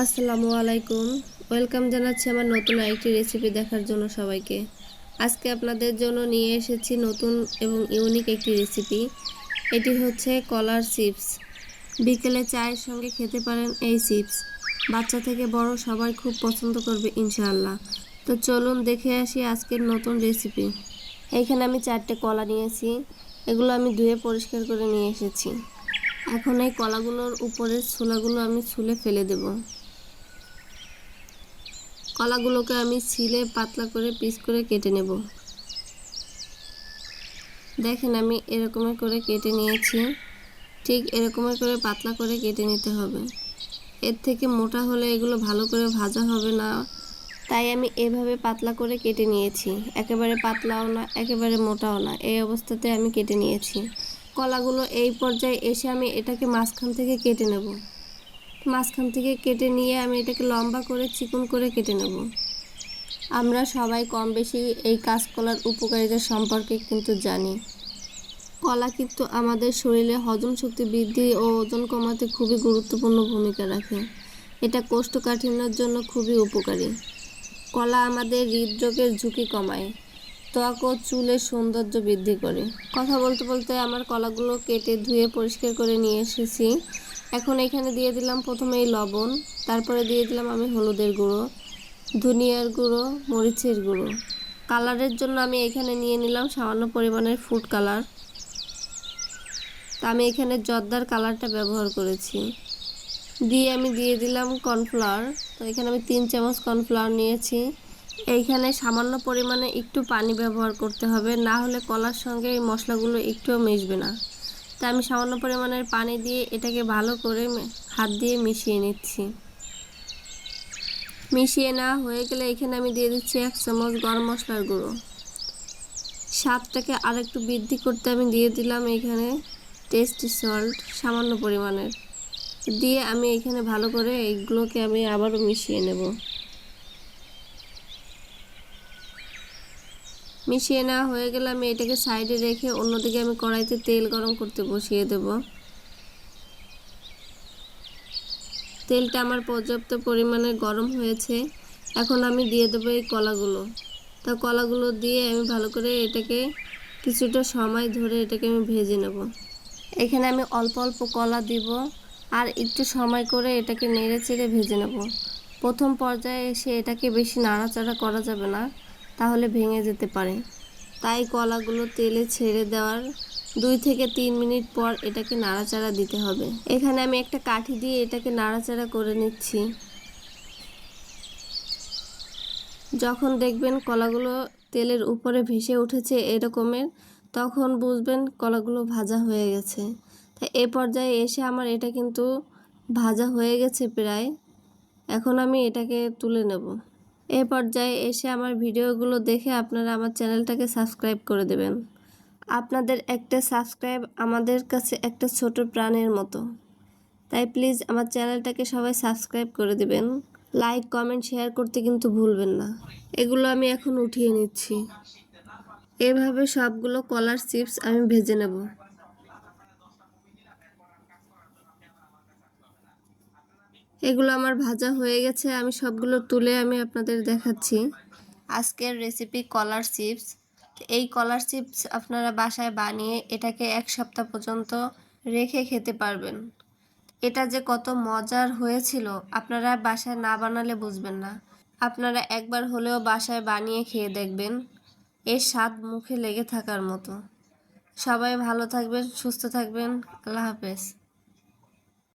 আসসালামু আলাইকুম। ওয়েলকাম জানাচ্ছি আমার নতুন আরেকটি রেসিপি দেখার জন্য সবাইকে। আজকে আপনাদের জন্য নিয়ে এসেছি নতুন এবং ইউনিক একটি রেসিপি। এটি হচ্ছে কলার চিপস। বিকেলে চায়ের সঙ্গে খেতে পারেন এই চিপস। বাচ্চা থেকে বড় সবাই খুব পছন্দ করবে ইনশাআল্লাহ। তো চলুন দেখে আসি আজকের নতুন রেসিপি। এইখানে আমি 4টে কলা নিয়েছি। এগুলো আমি ধুয়ে পরিষ্কার করে নিয়ে এসেছি। এখন এই কলাগুলোর উপরের ছোলাগুলো আমি ছুলে ফেলে দেব। কলাগুলোকে আমি ছিলে পাতলা করে পিস করে কেটে নেব। দেখেন আমি এরকমের করে কেটে নিয়েছি। ঠিক এরকমের করে পাতলা করে কেটে নিতে হবে। এর থেকে মোটা হলে এগুলো ভালো করে ভাজা হবে না, তাই আমি এভাবে পাতলা করে কেটে নিয়েছি। একেবারে পাতলাও না, একেবারে মোটাও না, এই অবস্থাতে আমি কেটে নিয়েছি। কলাগুলো এই পর্যায়ে এসে আমি এটাকে মাঝখান থেকে কেটে নেব। মাঝখান থেকে কেটে নিয়ে আমি এটাকে লম্বা করে চিকন করে কেটে নেব। আমরা সবাই কম বেশি এই কাঁচকলার উপকারিতা সম্পর্কে কিন্তু জানি। কলা কিন্তু আমাদের শরীরে হজম শক্তি বৃদ্ধি ও ওজন কমাতে খুবই গুরুত্বপূর্ণ ভূমিকা রাখে। এটা কোষ্ঠকাঠিন্যের জন্য খুবই উপকারী। কলা আমাদের হৃদরোগের ঝুঁকি কমায়, ত্বক ও চুলের সৌন্দর্য বৃদ্ধি করে। কথা বলতে বলতে আমার কলাগুলো কেটে ধুয়ে পরিষ্কার করে নিয়ে এসেছি। এখন এখানে দিয়ে দিলাম প্রথমেই লবণ, তারপরে দিয়ে দিলাম আমি হলুদের গুঁড়ো, ধনিয়ার গুঁড়ো, মরিচের গুঁড়ো। কালারের জন্য আমি এখানে নিয়ে নিলাম সামান্য পরিমাণের ফুড কালার। তা আমি এখানে জর্দার কালারটা ব্যবহার করেছি। আমি দিয়ে দিলাম কর্নফ্লাওয়ার। তো এখানে আমি 3 চামচ কর্নফ্লাওয়ার নিয়েছি। এইখানে সামান্য পরিমাণে একটু পানি ব্যবহার করতে হবে, না হলে কলার সঙ্গে এই মশলাগুলো একটুও মিশবে না। তাই আমি সামান্য পরিমাণের পানি দিয়ে এটাকে ভালো করে হাত দিয়ে মিশিয়ে নিচ্ছি। মিশিয়ে নেওয়া হয়ে গেলে এখানে আমি দিয়ে দিচ্ছি 1 চামচ গরম মশলার গুঁড়ো। স্বাদটাকে আরেকটু বৃদ্ধি করতে আমি দিয়ে দিলাম এখানে টেস্টি সল্ট সামান্য পরিমাণের। দিয়ে আমি এখানে ভালো করে এইগুলোকে আমি আবারও মিশিয়ে নেব। মিশিয়ে নেওয়া হয়ে গেলে আমি এটাকে সাইডে রেখে অন্যদিকে আমি কড়াইতে তেল গরম করতে বসিয়ে দেব। তেলটা আমার পর্যাপ্ত পরিমাণে গরম হয়েছে। এখন আমি দিয়ে দেবো এই কলাগুলো। তা কলাগুলো দিয়ে আমি ভালো করে এটাকে কিছুটা সময় ধরে এটাকে আমি ভেজে নেব। এখানে আমি অল্প অল্প কলা দিব আর একটু সময় করে এটাকে নেড়ে চেড়ে ভেজে নেব। প্রথম পর্যায়ে এসে এটাকে বেশি নাড়াচাড়া করা যাবে না, তাহলে ভেঙে যেতে পারে। তাই কলাগুলো তেলে ছেড়ে দেওয়ার 2 থেকে 3 মিনিট পর এটাকে নাড়াচাড়া দিতে হবে। এখানে আমি একটা কাঠি দিয়ে এটাকে নাড়াচাড়া করে নিচ্ছি। যখন দেখবেন কলাগুলো তেলের উপরে ভেসে উঠেছে এরকমের, তখন বুঝবেন কলাগুলো ভাজা হয়ে গেছে। তাই এ পর্যায়ে এসে আমার এটা কিন্তু ভাজা হয়ে গেছে প্রায়। এখন আমি এটাকে তুলে নেব। এ পর্যায়ে এসে আমার ভিডিওগুলো দেখে আপনারা আমার চ্যানেলটাকে সাবস্ক্রাইব করে দেবেন। আপনাদের একটা সাবস্ক্রাইব আমাদের কাছে একটা ছোট প্রাণের মতো। তাই প্লিজ আমার চ্যানেলটাকে সবাই সাবস্ক্রাইব করে দেবেন। লাইক, কমেন্ট, শেয়ার করতে কিন্তু ভুলবেন না। এগুলো আমি এখন উঠিয়ে নিচ্ছি। এভাবে সবগুলো কলার চিপস আমি ভেজে নেব। এগুলো আমার ভাজা হয়ে গেছে, আমি সবগুলো তুলে আমি আপনাদের দেখাচ্ছি। আজকের রেসিপি কলার চিপস। এই কলার চিপস আপনারা বাসায় বানিয়ে এটাকে 1 সপ্তাহ পর্যন্ত রেখে খেতে পারবেন। এটা যে কত মজার হয়েছিল আপনারা বাসায় না বানালে বুঝবেন না। আপনারা একবার হলেও বাসায় বানিয়ে খেয়ে দেখবেন, এর স্বাদ মুখে লেগে থাকার মতো। সবাই ভালো থাকবেন, সুস্থ থাকবেন। আল্লাহ হাফেজ।